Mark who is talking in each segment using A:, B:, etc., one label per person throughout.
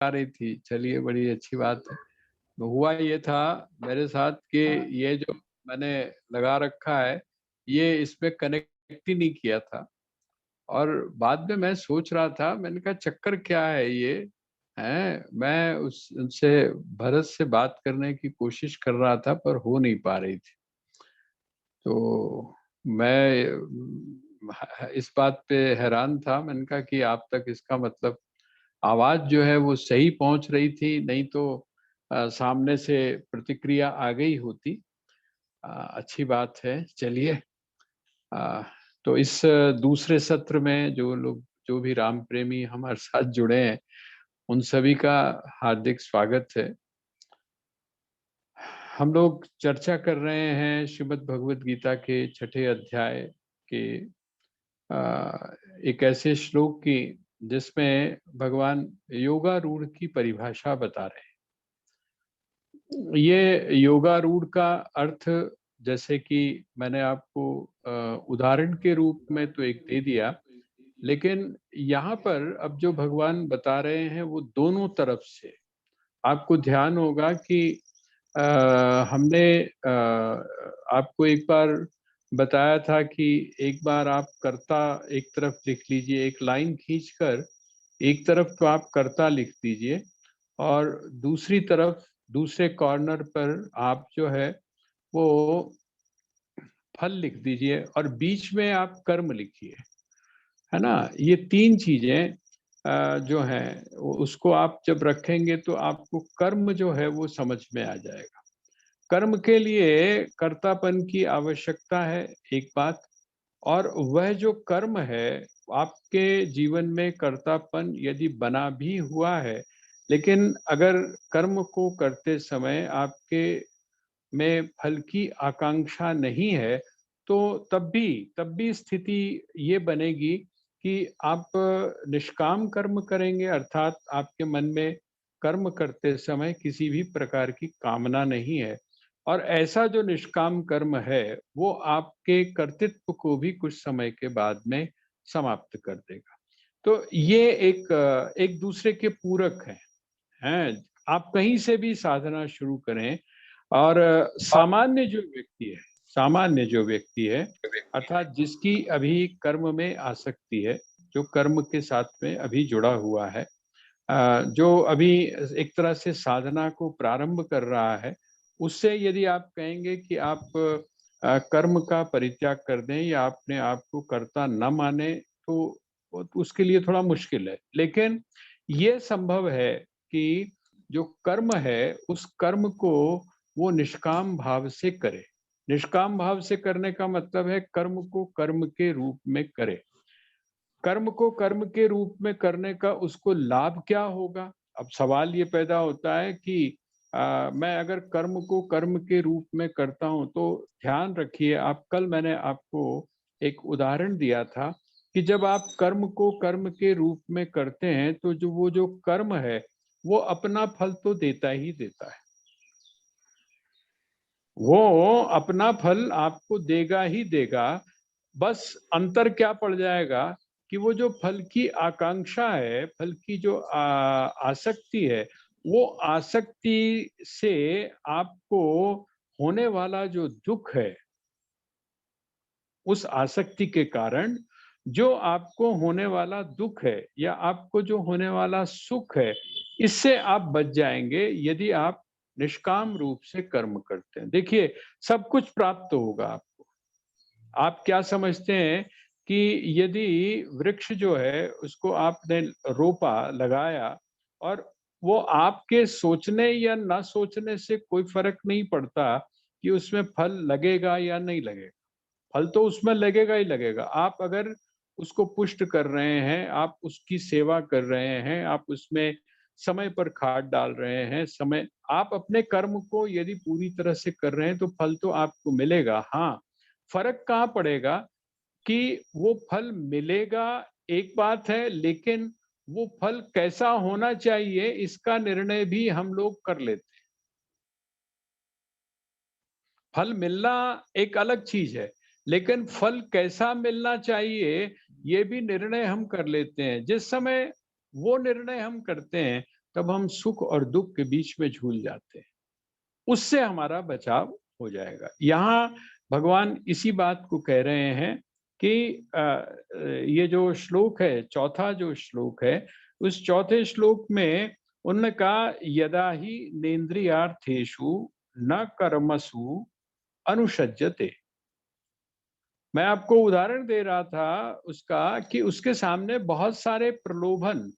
A: आ रही थी। चलिए, बड़ी अच्छी बात है। तो हुआ ये था मेरे साथ कि ये जो मैंने लगा रखा है, ये इसमें कनेक्ट ही नहीं किया था। और बाद में मैं सोच रहा था, मैंने कहा चक्कर क्या है ये है। मैं उस उनसे भरत से बात करने की कोशिश कर रहा था, पर हो नहीं पा रही थी। तो मैं इस बात पे हैरान था। मैंने कहा कि आप तक इसका मतलब आवाज जो है वो सही पहुंच रही थी, नहीं तो सामने से प्रतिक्रिया आ गई होती। अच्छी बात है। चलिए, अ, तो इस दूसरे सत्र में जो लोग, जो भी राम प्रेमी हमारे साथ जुड़े हैं, उन सभी का हार्दिक स्वागत है। हम लोग चर्चा कर रहे हैं श्रीमद् भगवत गीता के छठे अध्याय के एक ऐसे श्लोक की जिसमें भगवान योगारूढ़ की परिभाषा बता रहे हैं। ये योगारूढ़ का अर्थ, जैसे कि मैंने आपको उदाहरण के रूप में तो एक दे दिया, लेकिन यहाँ पर अब जो भगवान बता रहे हैं वो दोनों तरफ से। आपको ध्यान होगा कि अ, हमने आपको एक बार बताया था कि एक बार आप कर्ता एक तरफ लिख लीजिए, एक लाइन खींचकर एक तरफ तो आप कर्ता लिख दीजिए, और दूसरी तरफ दूसरे कॉर्नर पर आप जो है वो फल लिख दीजिए, और बीच में आप कर्म लिखिए, है ना। ये तीन चीजें जो हैं उसको आप जब रखेंगे तो आपको कर्म जो है वो समझ में आ जाएगा। कर्म के लिए कर्तापन की आवश्यकता है, एक बात। और वह जो कर्म है, आपके जीवन में कर्तापन यदि बना भी हुआ है, लेकिन अगर कर्म को करते समय आपके में फल की आकांक्षा नहीं है, तो तब भी स्थिति ये बनेगी कि आप निष्काम कर्म करेंगे, अर्थात आपके मन में कर्म करते समय किसी भी प्रकार की कामना नहीं है। और ऐसा जो निष्काम कर्म है वो आपके कर्तृत्व को भी कुछ समय के बाद में समाप्त कर देगा। तो ये एक दूसरे के पूरक हैं। आप कहीं से भी साधना शुरू करें, और सामान्य जो व्यक्ति है, अर्थात जिसकी अभी कर्म में आसक्ति है, जो कर्म के साथ में अभी जुड़ा हुआ है, जो अभी एक तरह से साधना को प्रारंभ कर रहा है, उससे यदि आप कहेंगे कि आप कर्म का परित्याग कर दें या अपने आप को कर्ता न माने, तो उसके लिए थोड़ा मुश्किल है। लेकिन ये संभव है कि जो कर्म है उस कर्म को वो निष्काम भाव से करे। निष्काम भाव से करने का मतलब है कर्म को कर्म के रूप में करे। कर्म को कर्म के रूप में करने का उसको लाभ क्या होगा? अब सवाल ये पैदा होता है कि मैं अगर कर्म को कर्म के रूप में करता हूं, तो ध्यान रखिए, आप कल मैंने आपको एक उदाहरण दिया था कि जब आप कर्म को कर्म के रूप में करते हैं तो जो कर्म है वो अपना फल तो देता ही देता है। वो अपना फल आपको देगा ही देगा। बस अंतर क्या पड़ जाएगा कि वो जो फल की आकांक्षा है, फल की जो आसक्ति है, वो आसक्ति से आपको होने वाला जो दुख है, उस आसक्ति के कारण जो आपको होने वाला दुख है या आपको जो होने वाला सुख है, इससे आप बच जाएंगे यदि आप निष्काम रूप से कर्म करते हैं। देखिए, सब कुछ प्राप्त होगा आपको। आप क्या समझते हैं कि यदि वृक्ष जो है उसको आपने रोपा, लगाया, और वो आपके सोचने या ना सोचने से कोई फर्क नहीं पड़ता कि उसमें फल लगेगा या नहीं लगेगा। फल तो उसमें लगेगा ही लगेगा। आप अगर उसको पुष्ट कर रहे हैं, आप उसकी सेवा कर रहे हैं, आप उसमें समय पर खाद डाल रहे हैं, समय आप अपने कर्म को यदि पूरी तरह से कर रहे हैं तो फल तो आपको मिलेगा। हाँ, फर्क कहाँ पड़ेगा कि वो फल मिलेगा, एक बात है, लेकिन वो फल कैसा होना चाहिए इसका निर्णय भी हम लोग कर लेते हैं। फल मिलना एक अलग चीज है, लेकिन फल कैसा मिलना चाहिए ये भी निर्णय हम कर लेते हैं। जिस समय वो निर्णय हम करते हैं तब हम सुख और दुख के बीच में झूल जाते हैं। उससे हमारा बचाव हो जाएगा। यहाँ भगवान इसी बात को कह रहे हैं कि ये जो श्लोक है, चौथा जो श्लोक है, उस चौथे श्लोक में उन्होंने कहा यदा ही नेन्द्रियार्थेषु न कर्मसु अनुषज्यते। मैं आपको उदाहरण दे रहा था उसका कि उसके सामने बहुत सारे प्रलोभन,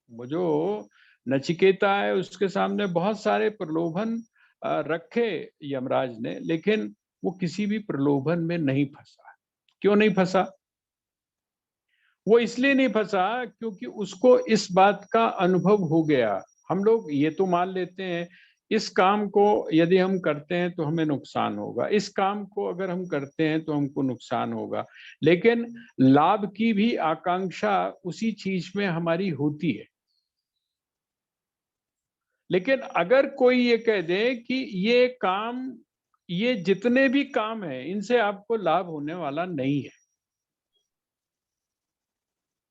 A: वो जो नचिकेता है उसके सामने बहुत सारे प्रलोभन रखे यमराज ने, लेकिन वो किसी भी प्रलोभन में नहीं फंसा। क्यों नहीं फंसा? वो इसलिए नहीं फंसा क्योंकि उसको इस बात का अनुभव हो गया। हम लोग ये तो मान लेते हैं इस काम को यदि हम करते हैं तो हमें नुकसान होगा, इस काम को अगर हम करते हैं तो हमको नुकसान होगा, लेकिन लाभ की भी आकांक्षा उसी चीज में हमारी होती है। लेकिन अगर कोई ये कह दे कि ये काम, ये जितने भी काम हैं इनसे आपको लाभ होने वाला नहीं है,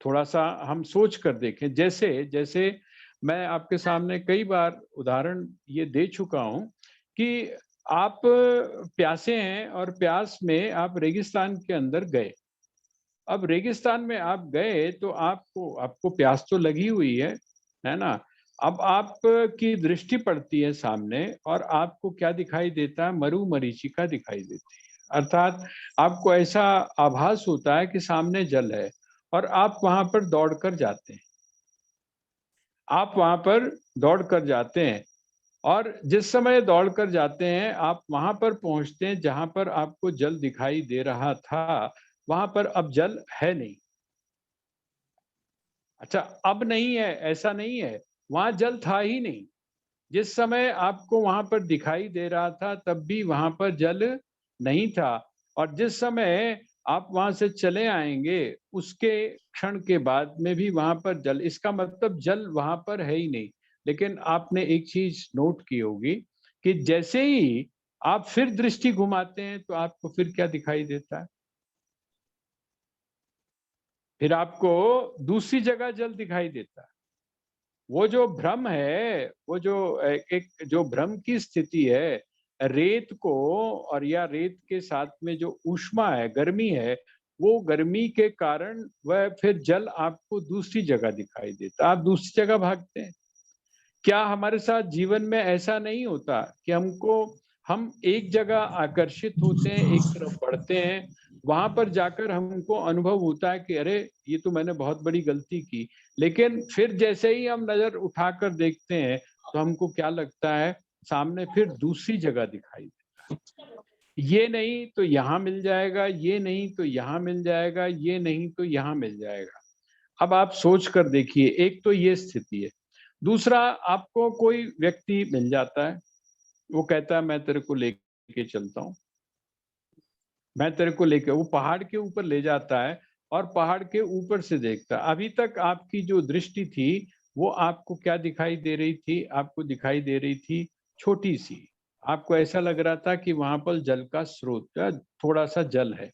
A: थोड़ा सा हम सोच कर देखें। जैसे जैसे मैं आपके सामने कई बार उदाहरण ये दे चुका हूं कि आप प्यासे हैं और प्यास में आप रेगिस्तान के अंदर गए। अब रेगिस्तान में आप गए तो आपको आपको प्यास तो लगी हुई है ना? अब आपकी दृष्टि पड़ती है सामने और आपको क्या दिखाई देता है? मरीचिका दिखाई देती है। अर्थात आपको ऐसा आभास होता है कि सामने जल है और आप वहां पर दौड़कर जाते हैं। आप वहां पर दौड़कर जाते हैं और जिस समय दौड़कर जाते हैं आप वहां पर पहुंचते हैं जहां पर आपको जल दिखाई दे रहा था, वहां पर अब जल है नहीं। अच्छा, अब नहीं है ऐसा नहीं है, वहां जल था ही नहीं। जिस समय आपको वहां पर दिखाई दे रहा था तब भी वहां पर जल नहीं था, और जिस समय आप वहां से चले आएंगे उसके क्षण के बाद में भी वहां पर जल, इसका मतलब जल वहां पर है ही नहीं। लेकिन आपने एक चीज नोट की होगी कि जैसे ही आप फिर दृष्टि घुमाते हैं तो आपको फिर क्या दिखाई देता है? फिर आपको दूसरी जगह जल दिखाई देता है। वो जो भ्रम है, वो जो एक जो भ्रम की स्थिति है, रेत को और या रेत के साथ में जो ऊष्मा है, गर्मी है, वो गर्मी के कारण वह फिर जल आपको दूसरी जगह दिखाई देता है, आप दूसरी जगह भागते हैं। क्या हमारे साथ जीवन में ऐसा नहीं होता कि हम एक जगह आकर्षित होते हैं, एक तरफ बढ़ते हैं, वहां पर जाकर हमको अनुभव होता है कि अरे ये तो मैंने बहुत बड़ी गलती की, लेकिन फिर जैसे ही हम नजर उठाकर देखते हैं तो हमको क्या लगता है? सामने फिर दूसरी जगह दिखाई देता है। ये नहीं तो यहाँ मिल जाएगा, ये नहीं तो यहाँ मिल जाएगा, ये नहीं तो यहाँ मिल जाएगा। अब आप सोच कर देखिए, एक तो ये स्थिति है। दूसरा, आपको कोई व्यक्ति मिल जाता है, वो कहता है मैं तेरे को लेके चलता हूँ, मैं तेरे को लेके, वो पहाड़ के ऊपर ले जाता है और पहाड़ के ऊपर से देखता है। अभी तक आपकी जो दृष्टि थी वो आपको क्या दिखाई दे रही थी? आपको दिखाई दे रही थी छोटी सी। आपको ऐसा लग रहा था कि वहां पर जल का स्रोत है, थोड़ा सा जल है।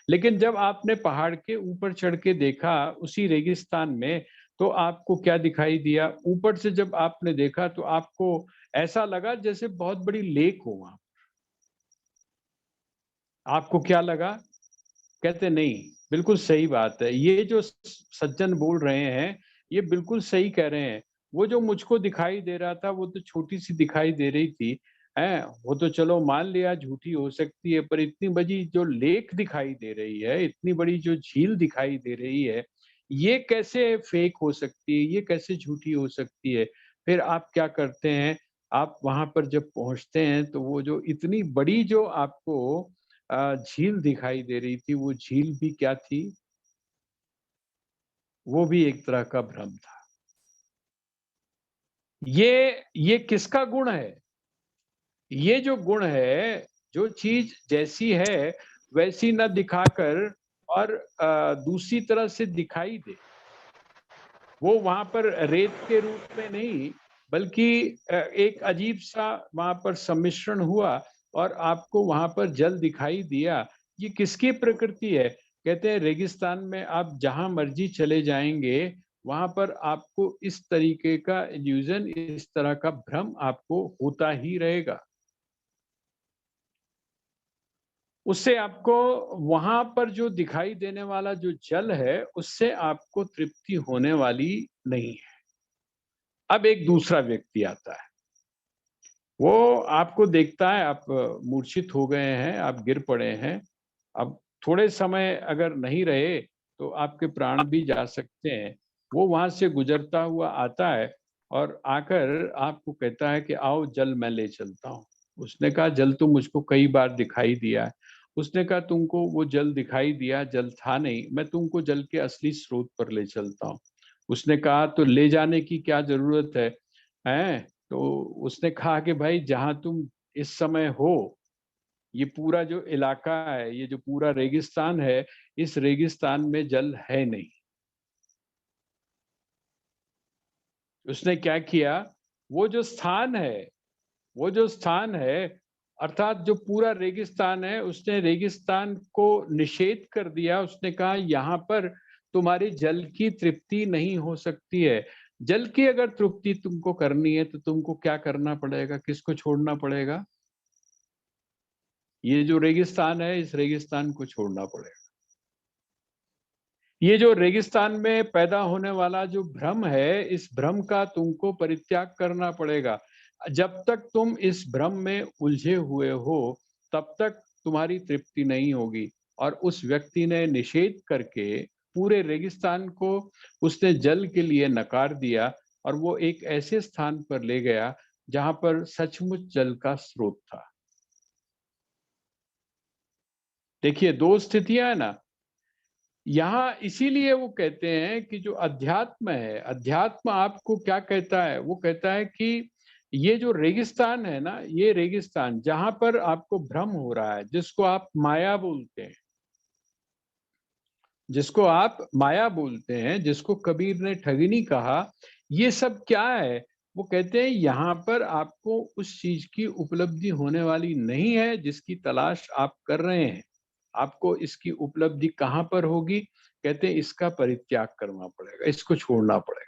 A: लेकिन जब आपने पहाड़ के ऊपर चढ़ के देखा उसी रेगिस्तान में, तो आपको क्या दिखाई दिया? ऊपर से जब आपने देखा तो आपको ऐसा लगा जैसे बहुत बड़ी लेक हो वहां। आपको क्या लगा? कहते नहीं, बिल्कुल सही बात है। ये जो सज्जन बोल रहे हैं, ये बिल्कुल सही कह रहे हैं। वो जो मुझको दिखाई दे रहा था, वो तो छोटी-सी दिखाई दे रही थी, हैं? वो तो चलो मान लिया झूठी हो सकती है, पर इतनी बड़ी जो लेक दिखाई दे रही है, इतनी बड़ी जो झील दिखाई दे रही है, ये कैसे फेक हो सकती है? ये कैसे झूठी हो सकती है? फिर आप क्या करते हैं, आप वहाँ पर जब पहुँचते हैं, तो वो जो इतनी बड़ी जो आपको झील दिखाई दे रही थी, वो झील भी क्या थी? वो भी एक तरह का भ्रम था। ये किसका गुण है? ये जो गुण है, जो चीज़ जैसी है वैसी न दिखाकर और दूसरी तरह से दिखाई दे। वो वहाँ पर रेत के रूप में नहीं, बल्कि एक अजीब-सा वहाँ पर सम्मिश्रण हुआ और आपको वहाँ पर जल दिखाई दिया। ये किसकी प्रकृति है? कहते हैं रेगिस्तान में आप जहाँ मर्ज़ी चले जाएँगे, वहां पर आपको इस तरीके का इल्यूजन, इस तरह का भ्रम आपको होता ही रहेगा। उससे आपको वहां पर जो दिखाई देने वाला जो जल है, उससे आपको तृप्ति होने वाली नहीं है। अब एक दूसरा व्यक्ति आता है, वो आपको देखता है, आप मूर्छित हो गए हैं, आप गिर पड़े हैं, अब थोड़े समय अगर नहीं रहे तो आपके प्राण भी जा सकते हैं। वो वहां से गुजरता हुआ आता है और आकर आपको कहता है कि आओ जल मैं ले चलता हूँ। उसने कहा जल तो मुझको कई बार दिखाई दिया है। उसने कहा तुमको वो जल दिखाई दिया, जल था नहीं, मैं तुमको जल के असली स्रोत पर ले चलता हूँ। उसने कहा तो ले जाने की क्या जरूरत है, हैं? तो उसने कहा कि भाई जहां तुम इस समय हो, ये पूरा जो इलाका है, ये जो पूरा रेगिस्तान है, इस रेगिस्तान में जल है नहीं। उसने क्या किया, वो जो स्थान है, वो जो स्थान है, अर्थात जो पूरा रेगिस्तान है, उसने रेगिस्तान को निषेध कर दिया। उसने कहा यहाँ पर तुम्हारी जल की तृप्ति नहीं हो सकती है। जल की अगर तृप्ति तुमको करनी है तो तुमको क्या करना पड़ेगा, किसको छोड़ना पड़ेगा? ये जो रेगिस्तान है, इस रेगिस्तान को छोड़ना पड़ेगा। ये जो रेगिस्तान में पैदा होने वाला जो भ्रम है, इस भ्रम का तुमको परित्याग करना पड़ेगा। जब तक तुम इस भ्रम में उलझे हुए हो, तब तक तुम्हारी तृप्ति नहीं होगी। और उस व्यक्ति ने निषेध करके पूरे रेगिस्तान को उसने जल के लिए नकार दिया, और वो एक ऐसे स्थान पर ले गया जहां पर सचमुच जल का स्रोत था। देखिए, दो स्थितियां है ना यहाँ। इसीलिए वो कहते हैं कि जो अध्यात्म है, अध्यात्म आपको क्या कहता है, वो कहता है कि ये जो रेगिस्तान है ना, ये रेगिस्तान जहां पर आपको भ्रम हो रहा है, जिसको आप माया बोलते हैं, जिसको आप माया बोलते हैं, जिसको कबीर ने ठगिनी कहा, ये सब क्या है? वो कहते हैं यहाँ पर आपको उस चीज की उपलब्धि होने वाली नहीं है जिसकी तलाश आप कर रहे हैं। आपको इसकी उपलब्धि कहाँ पर होगी? कहते हैं इसका परित्याग करना पड़ेगा, इसको छोड़ना पड़ेगा।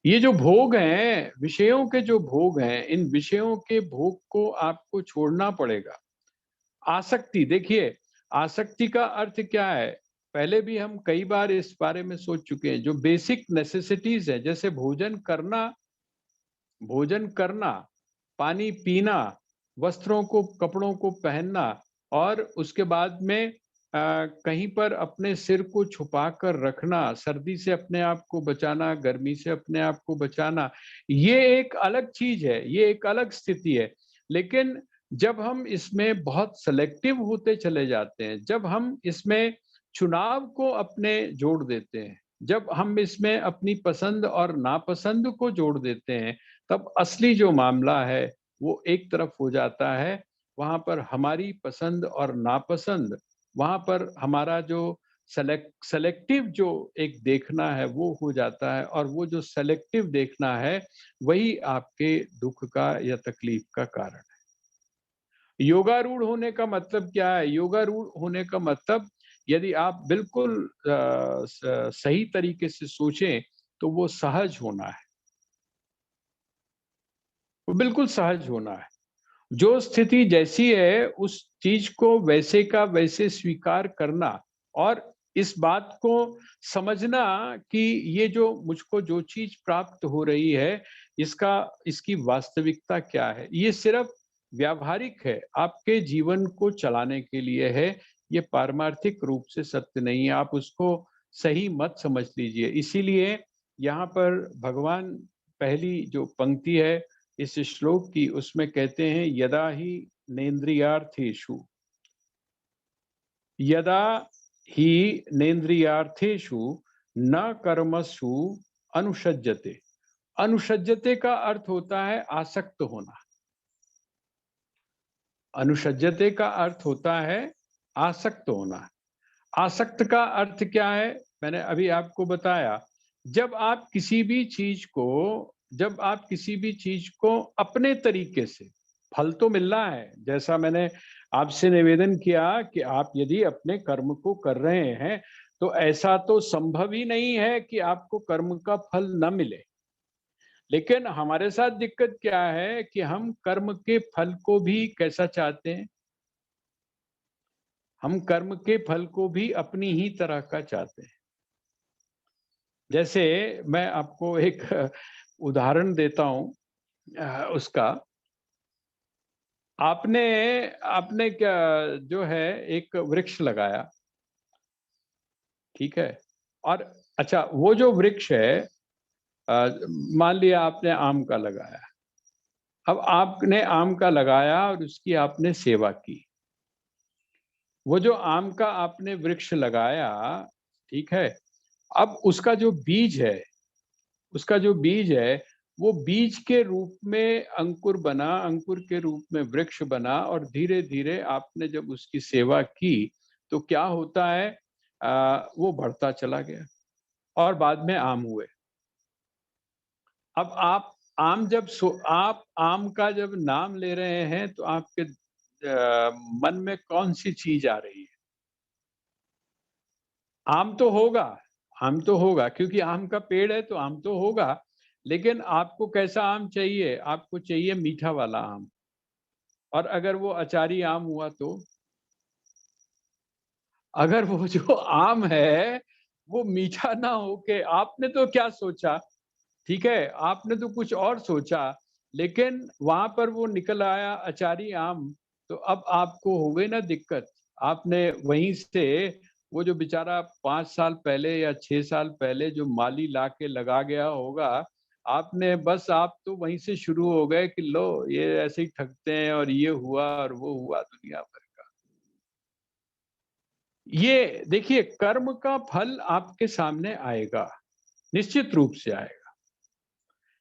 A: ये जो भोग हैं, विषयों के जो भोग हैं, इन विषयों के भोग को आपको छोड़ना पड़ेगा। आसक्ति, देखिए, आसक्ति का अर्थ क्या है? पहले भी हम कई बार इस बारे में सोच चुके हैं। जो बेसिक नेसेसिटीज है, जैसे भोजन करना, पानी पीना, वस्त्रों को, कपड़ों को पहनना, और उसके बाद में कहीं पर अपने सिर को छुपा कर रखना, सर्दी से अपने आप को बचाना, गर्मी से अपने आप को बचाना, ये एक अलग चीज है, ये एक अलग स्थिति है। लेकिन जब हम इसमें बहुत सेलेक्टिव होते चले जाते हैं, जब हम इसमें चुनाव को अपने जोड़ देते हैं, जब हम इसमें अपनी पसंद और नापसंद को जोड़ देते हैं, तब असली जो मामला है वो एक तरफ हो जाता है। वहां पर हमारी पसंद और नापसंद, वहां पर हमारा जो सेलेक्टिव जो एक देखना है वो हो जाता है, और वो जो सेलेक्टिव देखना है वही आपके दुख का या तकलीफ का कारण है। योगारूढ़ होने का मतलब क्या है? योगारूढ़ होने का मतलब, यदि आप बिल्कुल सही तरीके से सोचें, तो वो सहज होना है, वो बिल्कुल सहज होना है। जो स्थिति जैसी है उस चीज को वैसे का वैसे स्वीकार करना, और इस बात को समझना कि ये जो मुझको जो चीज प्राप्त हो रही है, इसका इसकी वास्तविकता क्या है। ये सिर्फ व्यावहारिक है, आपके जीवन को चलाने के लिए है। ये पारमार्थिक रूप से सत्य नहीं है, आप उसको सही मत समझ लीजिए। इसीलिए यहाँ पर भगवान, पहली जो पंक्ति है इस श्लोक की, उसमें कहते हैं यदा ही नेन्द्रियार्थेषु, यदा ही नेन्द्रियार्थेषु न कर्मसु अनुषज्यते। अनुषज्यते का अर्थ होता है आसक्त होना। अनुषज्यते का अर्थ होता है आसक्त होना। आसक्त का अर्थ क्या है? मैंने अभी आपको बताया। जब आप किसी भी चीज को जब आप किसी भी चीज को अपने तरीके से, फल तो मिलना है, जैसा मैंने आपसे निवेदन किया कि आप यदि अपने कर्म को कर रहे हैं, तो ऐसा तो संभव ही नहीं है कि आपको कर्म का फल न मिले। लेकिन हमारे साथ दिक्कत क्या है कि हम कर्म के फल को भी कैसा चाहते हैं? हम कर्म के फल को भी अपनी ही तरह का चाहते हैं। जैसे मैं आपको एक उदाहरण देता हूँ उसका। आपने आपने क्या जो है एक वृक्ष लगाया, ठीक है? और अच्छा वो जो वृक्ष है मान लिया आपने आम का लगाया। अब आपने आम का लगाया और उसकी आपने सेवा की। वो जो आम का आपने वृक्ष लगाया, ठीक है? अब उसका जो बीज है, वो बीज के रूप में अंकुर बना, अंकुर के रूप में वृक्ष बना और धीरे-धीरे आपने जब उसकी सेवा की, तो क्या होता है वो बढ़ता चला गया और बाद में आम हुए। अब आप आम का जब नाम ले रहे हैं तो आपके मन में कौन-सी चीज़ आ रही है? आम तो होगा, आम तो होगा क्योंकि आम का पेड़ है तो आम तो होगा। लेकिन आपको कैसा आम चाहिए? आपको चाहिए मीठा वाला आम। और अगर वो अचारी आम हुआ तो? अगर वो जो आम है, वो मीठा ना होके आपने तो क्या सोचा, ठीक है? आपने तो कुछ और सोचा, लेकिन वहाँ पर वो निकल आया अचारी आम, तो अब आपको हो गई ना दिक्कत। आपने वहीं से वो जो बेचारा 5 साल पहले या 6 साल पहले जो माली ला के लगा गया होगा, आपने बस आप तो वहीं से शुरू हो गए कि लो ये ऐसे ही ठगते हैं और ये हुआ और वो हुआ दुनिया भर का। ये देखिए कर्म का फल आपके सामने आएगा, निश्चित रूप से आएगा।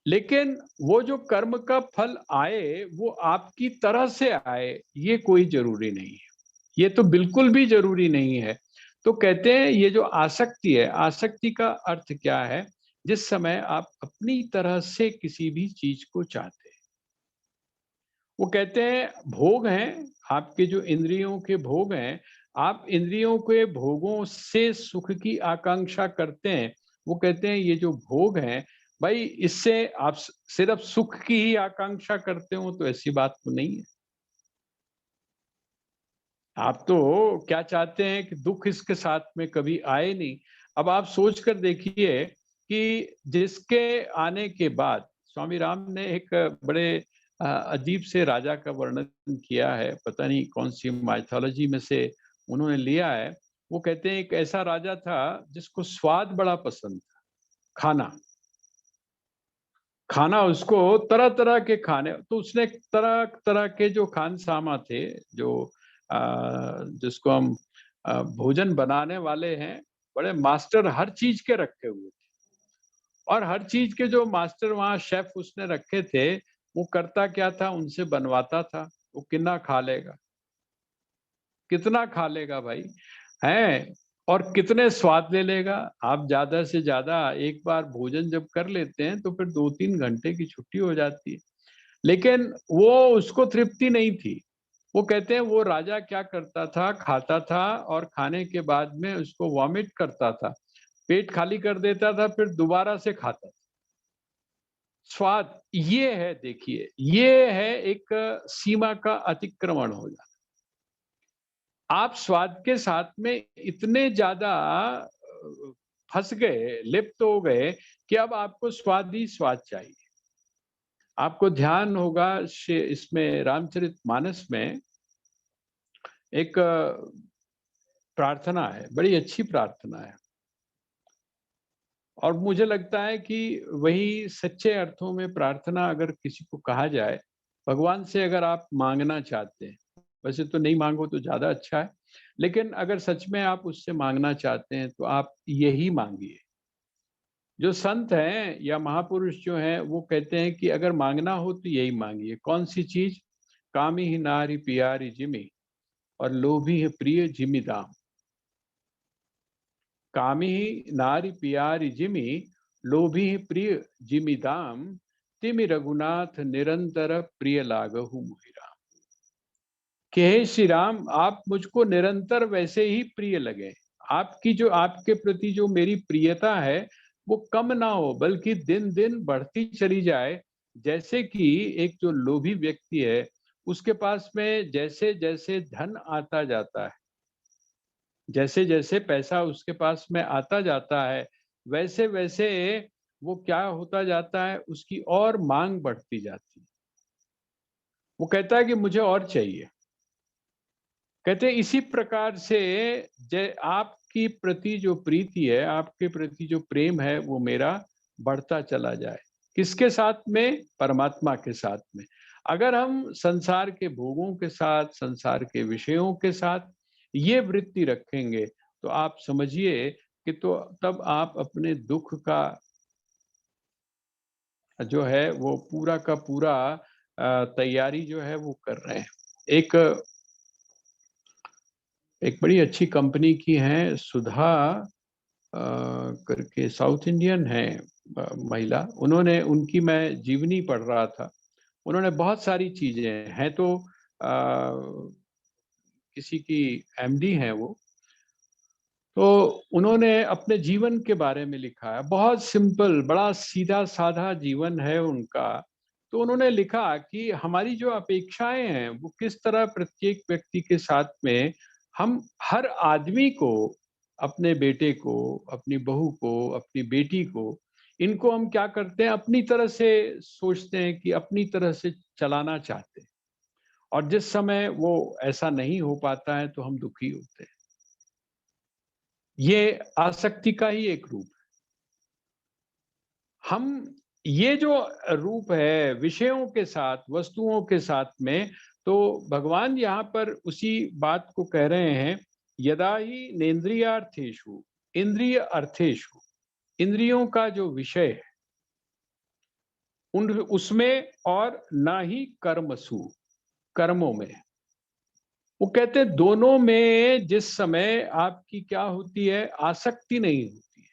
A: लेकिन वो जो कर्म का फल आए, वो आपकी तरह से आए, ये कोई ज़रूरी नहीं है। ये तो बिल्कुल भी ज़रूरी नहीं है। तो कहते हैं ये जो आसक्ति है, आसक्ति का अर्थ क्या है? जिस समय आप अपनी तरह से किसी भी चीज़ को चाहते हैं। वो कहते हैं भोग हैं, आपके जो इंद्रियों के भोग हैं, आप इंद्रियों के भोगों से सुख की आकांक्षा करते हैं। वो कहते हैं ये जो भोग हैं, भाई इससे आप सिर्फ सुख की ही आकांक्षा करते हो तो ऐसी बात तो नहीं है। आप तो क्या चाहते हैं कि दुःख इसके साथ में कभी आए नहीं। अब आप सोच कर देखिए कि जिसके आने के बाद स्वामी राम ने एक बड़े अजीब से राजा का वर्णन किया है, पता नहीं कौन-सी माइथोलॉजी में से उन्होंने लिया है। वो कहते हैं एक ऐसा राजा था जिसको स्वाद बड़ा पसंद था, खाना। खाना उसको तरह-तरह के खाने तो उसने तरह-तरह के जो खानसामा थे, जो जिसको हम भोजन बनाने वाले हैं, बड़े मास्टर हर चीज़ के रखे हुए थे। और हर चीज़ के जो मास्टर वहाँ शेफ़ उसने रखे थे, वो करता क्या था उनसे बनवाता था, वो कितना खा लेगा? कितना खा लेगा भाई? हैं? और कितने स्वाद ले लेगा? आप ज़्यादा से ज़्यादा एक बार भोजन जब कर लेते हैं, तो फिर 2-3 घंटे की छुट्टी हो जाती है। लेकिन वो उसको तृप्ति नहीं थी। वो कहते हैं वो राजा क्या करता था, खाता था और खाने के बाद में उसको वॉमिट करता था। पेट खाली कर देता था, फिर दोबारा से खाता था। स्वाद ये है देखिए, ये है एक सीमा का अतिक्रमण हो जाना। आप स्वाद के साथ में इतने ज़्यादा फँस गए, लिप्त हो गए कि अब आपको स्वाद ही स्वाद चाहिए। आपको ध्यान होगा इसमें रामचरितमानस में एक प्रार्थना है, बड़ी अच्छी प्रार्थना है। और मुझे लगता है कि वही सच्चे अर्थों में प्रार्थना अगर किसी को कहा जाए, भगवान से अगर आप माँगना चाहते हैं, वैसे तो नहीं माँगो तो ज़्यादा अच्छा है, लेकिन अगर सच में आप उससे माँगना चाहते हैं, तो आप यही माँगिए। जो संत हैं या महापुरुष जो हैं, वो कहते हैं कि अगर माँगना हो तो यही माँगिए। कौन-सी चीज़? कामी ही नारी प्यारी जिमि और लोभी है प्रिय जिमि दाम। कामी नारी प्यारी जिमि लोभी प्रिय जिमि दाम तिमि रघुनाथ निरंतर प्रिय लागहु मोहि राम। कि हे श्री राम आप मुझको निरंतर वैसे ही प्रिय लगे। आपकी जो आपके प्रति जो मेरी प्रियता है वो कम ना हो, बल्कि दिन दिन बढ़ती चली जाए। जैसे कि एक जो लोभी व्यक्ति है, उसके पास में जैसे जैसे धन आता जाता है, जैसे जैसे पैसा उसके पास में आता जाता है, वैसे वैसे वो क्या होता जाता है, उसकी और मांग बढ़ती जाती है। वो कहता है कि मुझे और चाहिए। कहते हैं इसी प्रकार से जय आपकी प्रति जो प्रीति है, आपके प्रति जो प्रेम है, वो मेरा बढ़ता चला जाए। किसके साथ में? परमात्मा के साथ में। अगर हम संसार के भोगों के साथ, संसार के विषयों के साथ ये वृत्ति रखेंगे, तो आप समझिए कि तो तब आप अपने दुख का जो है वो पूरा का पूरा तैयारी जो है वो कर रहे हैं। एक एक बड़ी अच्छी कंपनी की है सुधा करके, साउथ इंडियन है महिला। उन्होंने, उनकी मैं जीवनी पढ़ रहा था। उन्होंने बहुत सारी चीजें हैं तो किसी की एमडी हैं वो, तो उन्होंने अपने जीवन के बारे में लिखा है। बहुत सिंपल, बड़ा सीधा साधा जीवन है उनका। तो उन्होंने लिखा कि हमारी जो अपेक्षाएं हैं वो किस तरह प्रत्येक व्यक्ति के साथ में, हम हर आदमी को, अपने बेटे को, अपनी बहू को, अपनी बेटी को, इनको हम क्या करते हैं, अपनी तरह से सोचते हैं कि अपनी तरह से चलाना चाहते हैं। और जिस समय वो ऐसा नहीं हो पाता है तो हम दुखी होते हैं। ये आसक्ति का ही एक रूप है। हम ये जो रूप है विषयों के साथ, वस्तुओं के साथ में, तो भगवान यहाँ पर उसी बात को कह रहे हैं, यदा ही नेन्द्रियार्थेषु, इंद्रिय अर्थेषु, इंद्रियों का जो विषय है उन उसमें, और ना ही कर्मसु, कर्मों में। वो कहते हैं दोनों में जिस समय आपकी क्या होती है, आसक्ति नहीं होती है,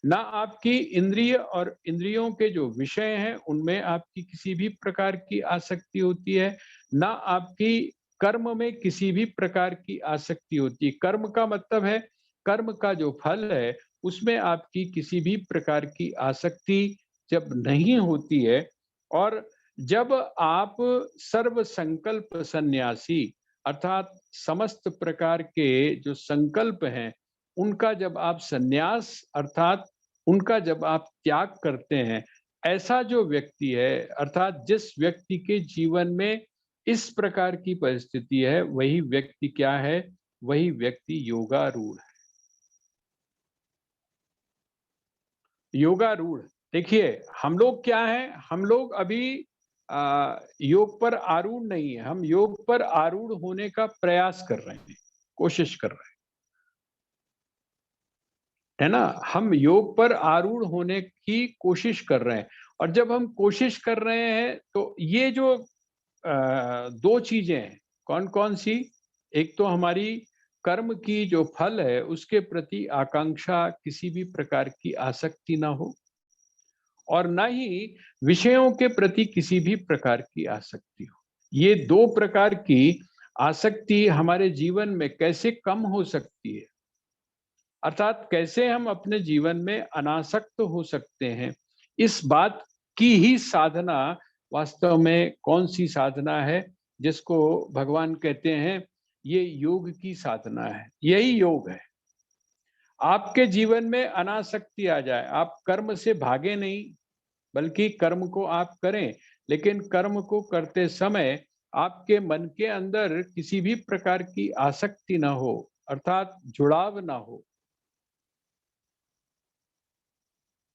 A: ना आपकी इंद्रिय और इंद्रियों के जो विषय हैं उनमें आपकी किसी भी प्रकार की आसक्ति होती है, ना आपकी कर्म में किसी भी प्रकार की आसक्ति होती है। कर्म का मतलब है कर्म का जो फल है उसमें आपकी किसी भी प्रकार की आसक्ति जब नहीं होती है, और जब आप सर्व संकल्प सन्यासी, अर्थात समस्त प्रकार के जो संकल्प हैं उनका जब आप सन्यास, अर्थात उनका जब आप त्याग करते हैं, ऐसा जो व्यक्ति है, अर्थात जिस व्यक्ति के जीवन में इस प्रकार की परिस्थिति है, वही व्यक्ति क्या है, वही व्यक्ति योगारूढ़ है। योगारूढ़, देखिए हम लोग क्या हैं, हम लोग अभी योग पर आरूढ़ नहीं है, हम योग पर आरूढ़ होने का प्रयास कर रहे हैं, कोशिश कर रहे हैं, है ना? हम योग पर आरूढ़ होने की कोशिश कर रहे हैं। और जब हम कोशिश कर रहे हैं तो ये जो दो चीजें हैं, कौन कौन सी? एक तो हमारी कर्म की जो फल है उसके प्रति आकांक्षा, किसी भी प्रकार की आसक्ति ना हो, और ना ही विषयों के प्रति किसी भी प्रकार की आसक्ति हो। ये दो प्रकार की आसक्ति हमारे जीवन में कैसे कम हो सकती है, अर्थात कैसे हम अपने जीवन में अनासक्त हो सकते हैं, इस बात की ही साधना वास्तव में कौन सी साधना है, जिसको भगवान कहते हैं ये योग की साधना है, यही योग है। आपके जीवन में अनासक्ति आ जाए, आप कर्म से भागे नहीं, बल्कि कर्म को आप करें, लेकिन कर्म को करते समय आपके मन के अंदर किसी भी प्रकार की आसक्ति ना हो, अर्थात जुड़ाव ना हो।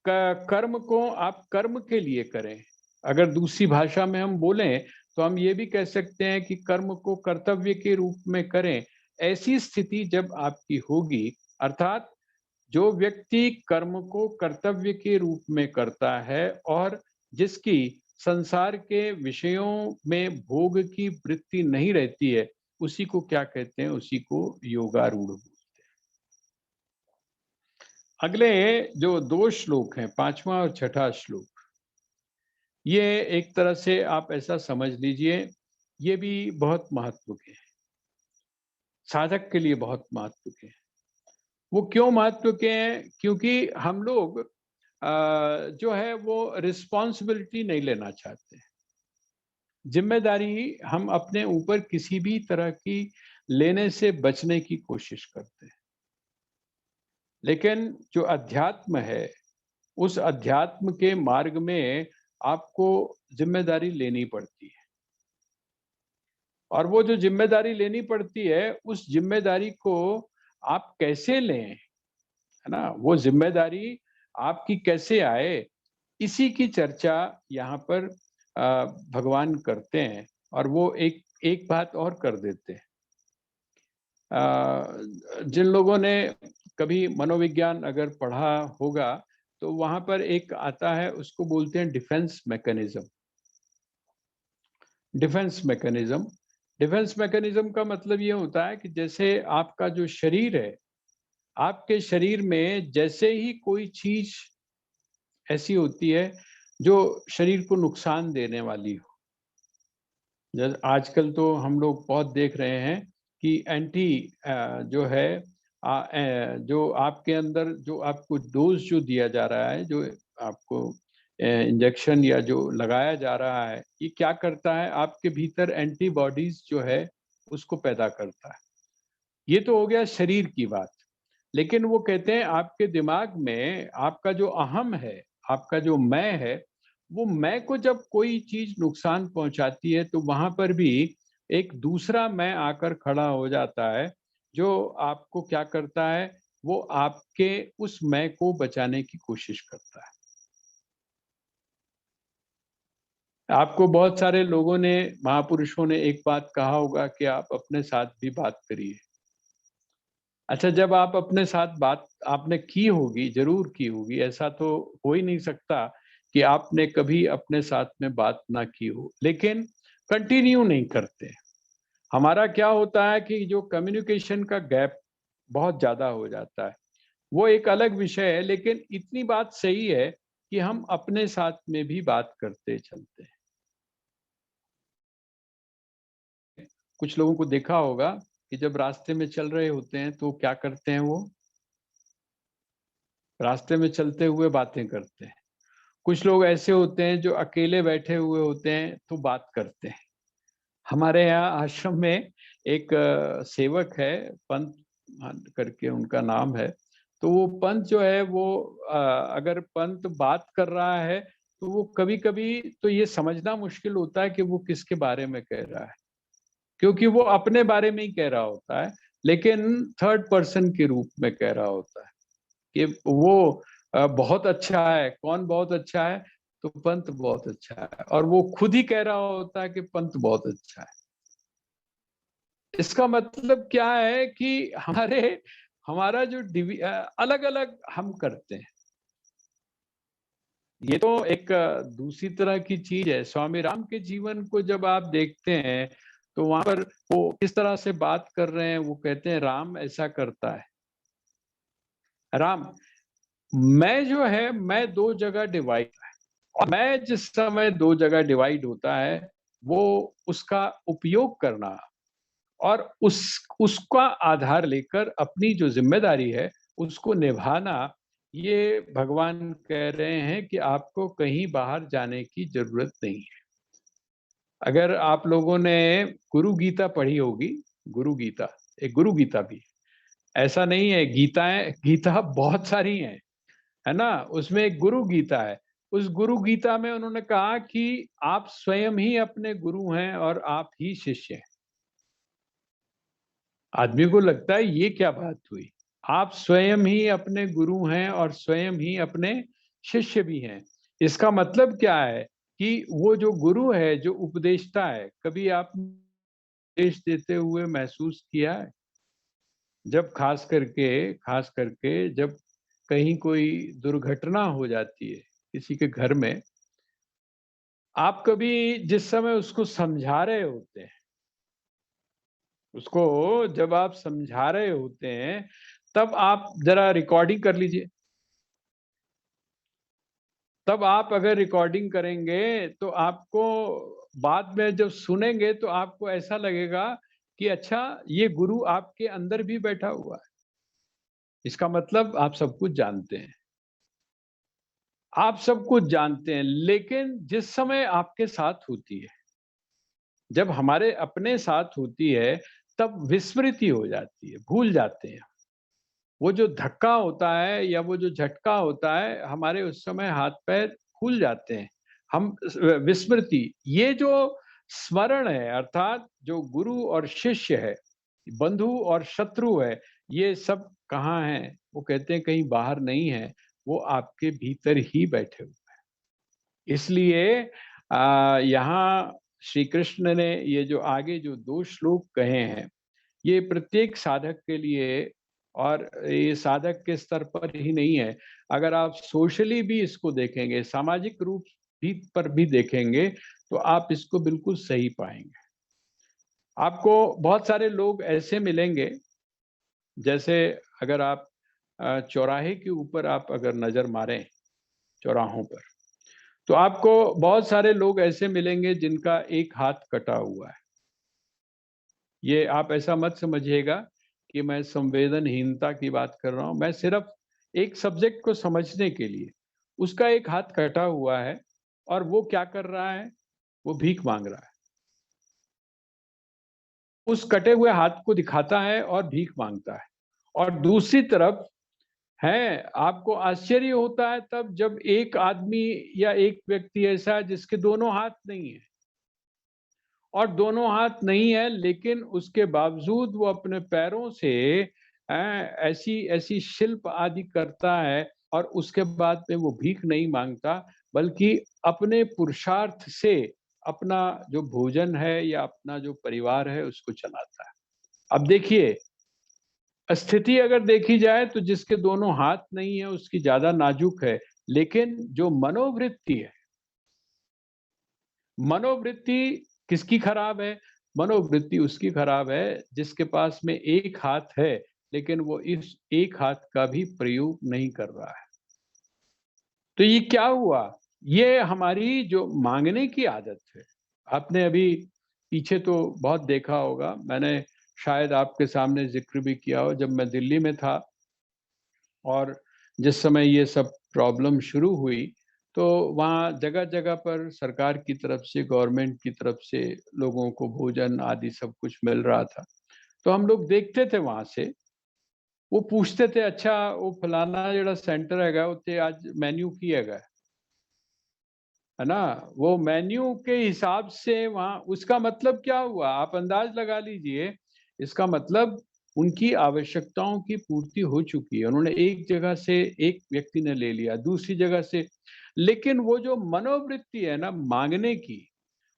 A: कर्म को आप कर्म के लिए करें। अगर दूसरी भाषा में हम बोलें तो हम ये भी कह सकते हैं कि कर्म को कर्तव्य के रूप में करें। ऐसी स्थिति जब आपकी होगी, अर्थात जो व्यक्ति कर्म को कर्तव्य के रूप में करता है और जिसकी संसार के विषयों में भोग की वृत्ति नहीं रहती है, उसी को क्या कहते हैं? उसी को योगारूढ़। अगले जो दो श्लोक हैं, 5वां और 6ठा श्लोक, ये एक तरह से आप ऐसा समझ लीजिए, ये भी बहुत महत्व के हैं, साधक के लिए बहुत महत्व के हैं। वो क्यों महत्व के हैं? क्योंकि हम लोग जो है वो रिस्पॉन्सिबिलिटी नहीं लेना चाहते। जिम्मेदारी हम अपने ऊपर किसी भी तरह की लेने से बचने की कोशिश करते हैं। लेकिन जो अध्यात्म है, उस अध्यात्म के मार्ग में आपको जिम्मेदारी लेनी पड़ती है। और वो जो जिम्मेदारी लेनी पड़ती है, उस जिम्मेदारी को आप कैसे लें, है ना? वो जिम्मेदारी आपकी कैसे आए, इसी की चर्चा यहाँ पर भगवान करते हैं। और वो एक एक बात और कर देते हैं। जिन लोगों ने कभी मनोविज्ञान अगर पढ़ा होगा, तो वहाँ पर एक आता है, उसको बोलते हैं defence mechanism. Defence mechanism defence mechanism का मतलब ये होता है कि जैसे आपका जो शरीर है, आपके शरीर में जैसे ही कोई चीज ऐसी होती है जो शरीर को नुकसान देने वाली हो, जैसे आजकल तो हम लोग बहुत देख रहे हैं कि एंटी जो है जो आपके अंदर जो आपको डोज जो दिया जा रहा है, जो आपको इंजेक्शन या जो लगाया जा रहा है, ये क्या करता है? आपके भीतर एंटीबॉडीज जो है उसको पैदा करता है। ये तो हो गया शरीर की बात। लेकिन वो कहते हैं आपके दिमाग में आपका जो अहम है, आपका जो मैं है, वो मैं को जब कोई चीज नुकसान पहुंचाती है, तो वहां पर भी एक दूसरा मैं आकर खड़ा हो जाता है, जो आपको क्या करता है? वो आपके उस मैं को बचाने की कोशिश करता है। आपको बहुत सारे लोगों ने, महापुरुषों ने एक बात कहा होगा कि आप अपने साथ भी बात करिए। अच्छा, जब आप अपने साथ बात आपने की होगी, ज़रूर की होगी, ऐसा तो हो ही नहीं सकता कि आपने कभी अपने साथ में बात ना की हो, लेकिन कंटिन्यू नहीं करते। हमारा क्या होता है कि जो कम्युनिकेशन का गैप बहुत ज़्यादा हो जाता है, वो एक अलग विषय है, लेकिन इतनी बात सही है कि हम अपने साथ में भी बात करते चलते हैं। कुछ लोगों को देखा होगा कि जब रास्ते में चल रहे होते हैं, तो क्या करते हैं वो? रास्ते में चलते हुए बातें करते हैं। कुछ लोग ऐसे होते हैं जो अकेले बैठे हुए होते हैं तो बात करते हैं। हमारे यहाँ आश्रम में एक सेवक है, पंत करके उनका नाम है। तो वो पंत जो है वो अगर पंत बात कर रहा है, तो वो कभी-कभी तो ये समझना मुश्किल होता है कि वो किसके बारे में कह रहा है। क्योंकि वो अपने बारे में ही कह रहा होता है, लेकिन थर्ड पर्सन के रूप में कह रहा होता है कि वो बहुत अच्छा है। कौन बहुत अच्छा है? तो पंत बहुत अच्छा है, और वो खुद ही कह रहा होता है कि पंत बहुत अच्छा है। इसका मतलब क्या है कि हमारा जो अलग-अलग हम करते हैं। ये तो एक दूसरी तरह की चीज है। स्वामी राम के जीवन को जब आप देखते हैं, तो वहां पर वो किस तरह से बात कर रहे हैं, वो कहते हैं राम ऐसा करता है। राम, मैं जो है, मैं दो जगह डिवाइड, और मैं जिस समय दो जगह डिवाइड होता है, वो उसका उपयोग करना और उसका आधार लेकर अपनी जो जिम्मेदारी है उसको निभाना, ये भगवान कह रहे हैं कि आपको कहीं बाहर जाने की जरूरत नहीं है। अगर आप लोगों ने गुरु गीता पढ़ी होगी, गुरु गीता, एक गुरु गीता भी, ऐसा नहीं है, गीताएं गीता बहुत सारी हैं, है ना? उसमें एक गुरु गीता है। उस गुरु गीता में उन्होंने कहा कि आप स्वयं ही अपने गुरु हैं और आप ही शिष्य हैं। आदमी को लगता है ये क्या बात हुई? आप स्वयं ही अपने गुरु हैं और स्वयं ही अपने शिष्य भी हैं। इसका मतलब क्या है कि वो जो गुरु है, जो उपदेष्टा है, कभी आपने उपदेश देते हुए महसूस किया है? जब खास करके जब कहीं कोई दुर्घटना हो जाती है किसी के घर में, आप कभी जिस समय उसको समझा रहे होते हैं, उसको जब आप समझा रहे होते हैं, तब आप जरा रिकॉर्डिंग कर लीजिए। तब आप अगर रिकॉर्डिंग करेंगे, तो आपको बाद में जब सुनेंगे, तो आपको ऐसा लगेगा कि अच्छा, ये गुरु आपके अंदर भी बैठा हुआ है। इसका मतलब आप सब कुछ जानते हैं, आप सब कुछ जानते हैं, लेकिन जिस समय आपके साथ होती है, जब हमारे अपने साथ होती है, तब विस्मृति हो जाती है, भूल जाते हैं। वो जो धक्का होता है या वो जो झटका होता है, हमारे उस समय हाथ पैर खुल जाते हैं। हम विस्मृति, ये जो स्मरण है, अर्थात जो गुरु और शिष्य है, बंधु और शत्रु है, ये सब कहाँ हैं? वो कहते हैं कहीं बाहर नहीं है, वो आपके भीतर ही बैठे हुए हैं। इसलिए यहाँ श्री कृष्ण ने ये जो आगे जो 2 श्लोक कहे हैं, ये प्रत्येक साधक के लिए, और ये साधक के स्तर पर ही नहीं है, अगर आप सोशली भी इसको देखेंगे, सामाजिक रूप भी पर भी देखेंगे, तो आप इसको बिल्कुल सही पाएंगे। आपको बहुत सारे लोग ऐसे मिलेंगे, जैसे अगर आप चौराहे के ऊपर आप अगर नजर मारें, चौराहों पर, तो आपको बहुत सारे लोग ऐसे मिलेंगे जिनका एक हाथ कटा हुआ है। ये आप ऐसा मत समझिएगा कि मैं संवेदनहीनता की बात कर रहा हूं, मैं सिर्फ एक सब्जेक्ट को समझने के लिए, उसका एक हाथ कटा हुआ है और वो क्या कर रहा है, वो भीख मांग रहा है, उस कटे हुए हाथ को दिखाता है और भीख मांगता है। और दूसरी तरफ है, आपको आश्चर्य होता है तब जब एक आदमी या एक व्यक्ति ऐसा है जिसके दोनों हाथ नहीं है, और दोनों हाथ नहीं है, लेकिन उसके बावजूद वो अपने पैरों से ऐसी ऐसी शिल्प आदि करता है, और उसके बाद में वो भीख नहीं मांगता, बल्कि अपने पुरुषार्थ से अपना जो भोजन है या अपना जो परिवार है उसको चलाता है। अब देखिए, स्थिति अगर देखी जाए तो जिसके दोनों हाथ नहीं है उसकी ज्यादा नाजुक है, लेकिन जो मनोवृत्ति है, मनोवृत्ति किसकी खराब है? मनोवृत्ति उसकी खराब है जिसके पास में एक हाथ है, लेकिन वो इस एक हाथ का भी प्रयोग नहीं कर रहा है। तो ये क्या हुआ? ये हमारी जो मांगने की आदत है। आपने अभी पीछे तो बहुत देखा होगा, मैंने शायद आपके सामने जिक्र भी किया हो, जब मैं दिल्ली में था और जिस समय ये सब प्रॉब्लम शुरू हुई, तो वहाँ जगह-जगह पर सरकार की तरफ से, गवर्नमेंट की तरफ से लोगों को भोजन आदि सब कुछ मिल रहा था। तो हम लोग देखते थे वहाँ से, वो पूछते थे, अच्छा वो फलाना जेड़ा सेंटर हैगा उत्थे आज मेन्यू की हैगा? है ना? वो मेन्यू के हिसाब से वहाँ, उसका मतलब क्या हुआ? आप अंदाज़ लगा लीजिए, इसका मतलब उनकी आवश्यकताओं की पूर्ति हो चुकी है। उन्होंने एक जगह से, एक व्यक्ति ने ले लिया, दूसरी जगह से, लेकिन वो जो मनोवृत्ति है ना माँगने की,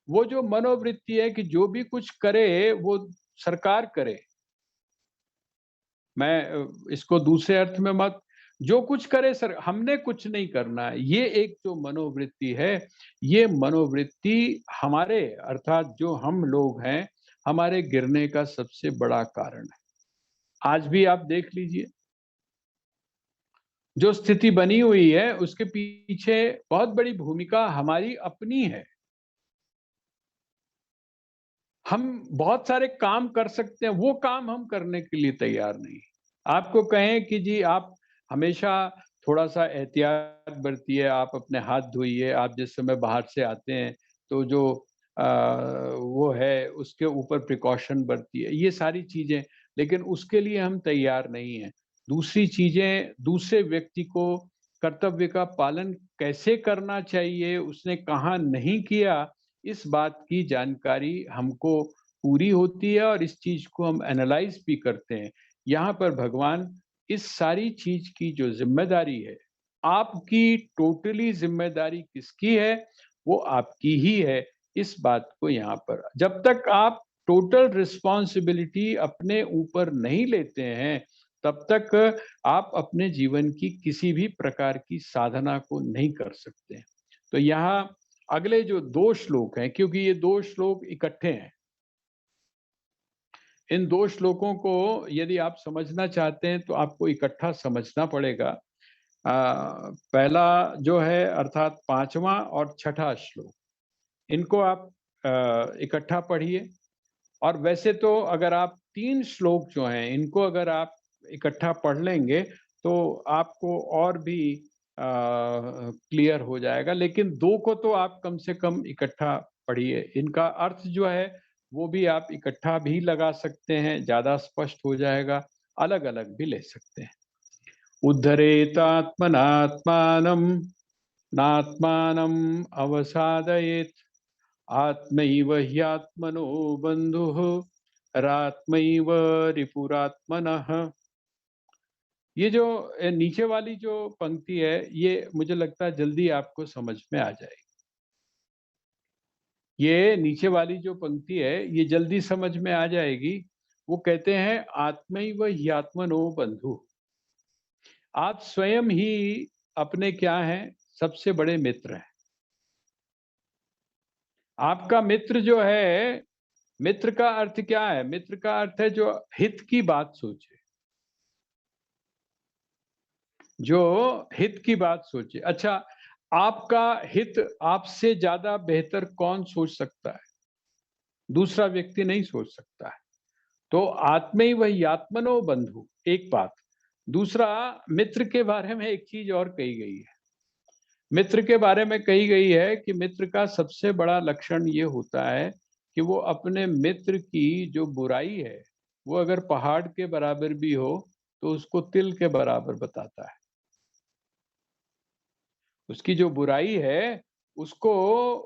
A: वो जो मनोवृत्ति है कि जो भी कुछ करे वो सरकार करे। मैं इसको दूसरे अर्थ में मत, जो कुछ करे सर, हमने कुछ नहीं करना है, ये एक जो मनोवृत्ति है, ये मनोवृत्ति हमारे, अर्थात जो हम लोग हैं, हमारे गिरने का सबसे बड़ा कारण है। आज भी आप देख लीजिए, जो स्थिति बनी हुई है उसके पीछे बहुत बड़ी भूमिका हमारी अपनी है। हम बहुत सारे काम कर सकते हैं, वो काम हम करने के लिए तैयार नहीं। आपको कहें कि जी आप हमेशा थोड़ा-सा एहतियात बरतिए, आप अपने हाथ धोइए, आप जिस समय बाहर से आते हैं, तो जो वो है उसके ऊपर प्रिकॉशन बरतिए, ये सारी चीज़ें, लेकिन उसके लिए हम तैयार नहीं हैं। दूसरी चीज़ें, दूसरे व्यक्ति को कर्तव्य का पालन कैसे करना चाहिए, उसने कहाँ नहीं किया, इस बात की जानकारी हमको पूरी होती है और इस चीज़ को हम एनालाइज़ भी करते हैं। यहाँ पर भगवान इस सारी चीज़ की जो ज़िम्मेदारी है, आपकी टोटली ज़िम्मेदारी किसकी है? वो आपकी ही है। इस बात को यहाँ पर, जब तक आप टोटल रिस्पॉन्सिबिलिटी अपने ऊपर नहीं लेते हैं, तब तक आप अपने जीवन की किसी भी प्रकार की साधना को नहीं कर सकते हैं। तो यहाँ अगले जो 2 श्लोक हैं, क्योंकि ये 2 श्लोक इकट्ठे हैं, इन 2 श्लोकों को यदि आप समझना चाहते हैं तो आपको इकट्ठा समझना पड़ेगा। पहला जो है, अर्थात 5वां और छठा श्लोक, इनको आप इकट्ठा पढ़िए। और वैसे तो अगर आप 3 श्लोक जो हैं इनको अगर आप इकट्ठा पढ़ लेंगे तो आपको और भी क्लियर हो जाएगा, लेकिन 2 को तो आप कम से कम इकट्ठा पढ़िए। इनका अर्थ जो है वो भी आप इकट्ठा भी लगा सकते हैं, ज़्यादा स्पष्ट हो जाएगा, अलग-अलग भी ले सकते हैं। उद्धरेतात्मनात्मानं नात्मानम् अवसादयेत् आत्मैव ह्यात्मनो बन्धुः रात्मैव रिपुरात्मनः। ये जो नीचे वाली जो पंक्ति है, ये मुझे लगता है जल्दी आपको समझ में आ जाएगी। ये नीचे वाली जो पंक्ति है, ये जल्दी समझ में आ जाएगी। वो कहते हैं आत्मैव ह्यात्मनो बंधु। आप स्वयं ही अपने क्या हैं? सबसे बड़े मित्र हैं। आपका मित्र जो है, मित्र का अर्थ क्या है? मित्र का अर्थ है जो हित की बात सोचे, जो हित की बात सोचे। अच्छा, आपका हित आपसे ज्यादा बेहतर कौन सोच सकता है? दूसरा व्यक्ति नहीं सोच सकता है। तो आत्मैव ह्यात्मनो बंधु, एक बात। दूसरा, मित्र के बारे में एक चीज और कही गई है। मित्र के बारे में कही गई है कि मित्र का सबसे बड़ा लक्षण ये होता है कि वो अपने मित्र की जो बुराई है, वो अगर पहाड़ के बराबर भी हो तो उसको तिल के बराबर बताता है। उसकी जो बुराई है उसको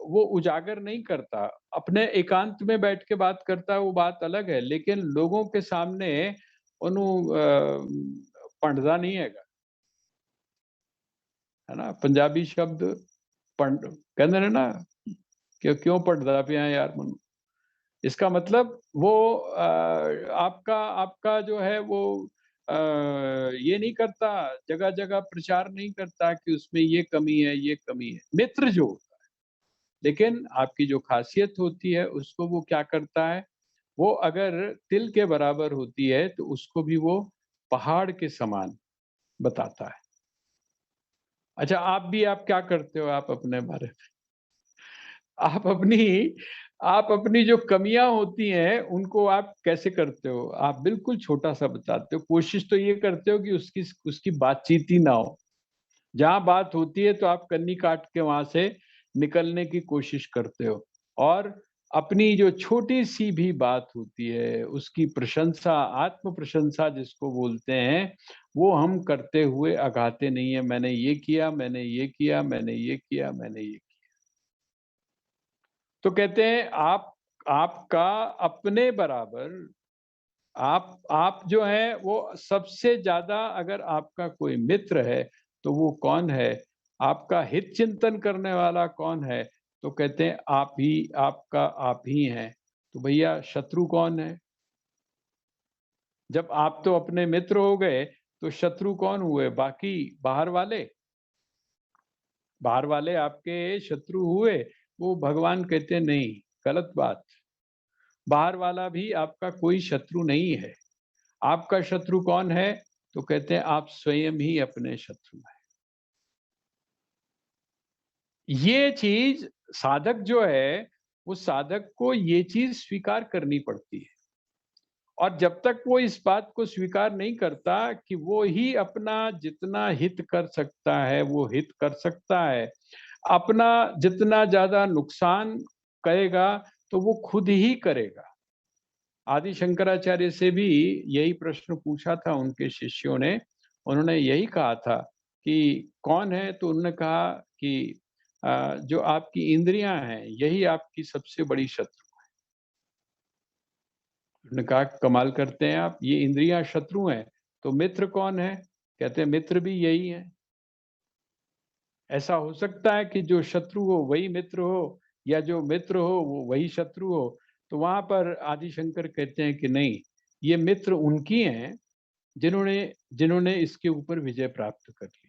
A: वो उजागर नहीं करता। अपने एकांत में बैठ के बात करता है, वो बात अलग है, लेकिन लोगों के सामने ओनू पढ़दा नहीं है, है ना? पंजाबी शब्द कहते हैं ना कि क्यों पढ़दा पिया यार मनु। इसका मतलब वो आपका आपका जो है वो ये नहीं करता, जगह जगह प्रचार नहीं करता कि उसमें ये कमी है, ये कमी है। मित्र जो होता है, लेकिन आपकी जो खासियत होती है उसको वो क्या करता है, वो अगर तिल के बराबर होती है तो उसको भी वो पहाड़ के समान बताता है। अच्छा, आप क्या करते हो? आप अपने बारे में, आप अपनी आप अपनी जो कमियां होती हैं उनको आप कैसे करते हो? आप बिल्कुल छोटा सा बताते हो। कोशिश तो ये करते हो कि उसकी उसकी बातचीत ही ना हो। जहां बात होती है तो आप कन्नी काट के वहां से निकलने की कोशिश करते हो, और अपनी जो छोटी सी भी बात होती है उसकी प्रशंसा, आत्म प्रशंसा जिसको बोलते हैं, वो हम करते हुए अघाते नहीं है। मैंने ये किया, मैंने ये किया, मैंने ये किया, मैंने ये किया। तो कहते हैं आपका अपने बराबर, आप जो है वो सबसे ज्यादा, अगर आपका कोई मित्र है तो वो कौन है? आपका हित चिंतन करने वाला कौन है? तो कहते हैं आप ही, आपका आप ही हैं। तो भैया शत्रु कौन है? जब आप तो अपने मित्र हो गए तो शत्रु कौन हुए? बाकी बाहर वाले, बाहर वाले आपके शत्रु हुए। वो भगवान कहते नहीं, गलत बात। बाहर वाला भी आपका कोई शत्रु नहीं है। आपका शत्रु कौन है? तो कहते हैं आप स्वयं ही अपने शत्रु हैं। ये चीज साधक जो है, उस साधक को ये चीज स्वीकार करनी पड़ती है। और जब तक वो इस बात को स्वीकार नहीं करता कि वो ही अपना जितना हित कर सकता है वो हित कर सकता है, अपना जितना ज्यादा नुकसान करेगा तो वो खुद ही करेगा। आदि शंकराचार्य से भी यही प्रश्न पूछा था उनके शिष्यों ने। उन्होंने यही कहा था कि कौन है? तो उन्होंने कहा कि जो आपकी इंद्रियां हैं यही आपकी सबसे बड़ी शत्रु है। उन्होंने कहा कमाल करते हैं आप, ये इंद्रियां शत्रु हैं तो मित्र कौन है? कहते हैं मित्र भी यही है। ऐसा हो सकता है कि जो शत्रु हो वही मित्र हो, या जो मित्र हो वो वही शत्रु हो? तो वहां पर आदि शंकर कहते हैं कि नहीं, ये मित्र उनकी हैं जिन्होंने जिन्होंने इसके ऊपर विजय प्राप्त कर ली।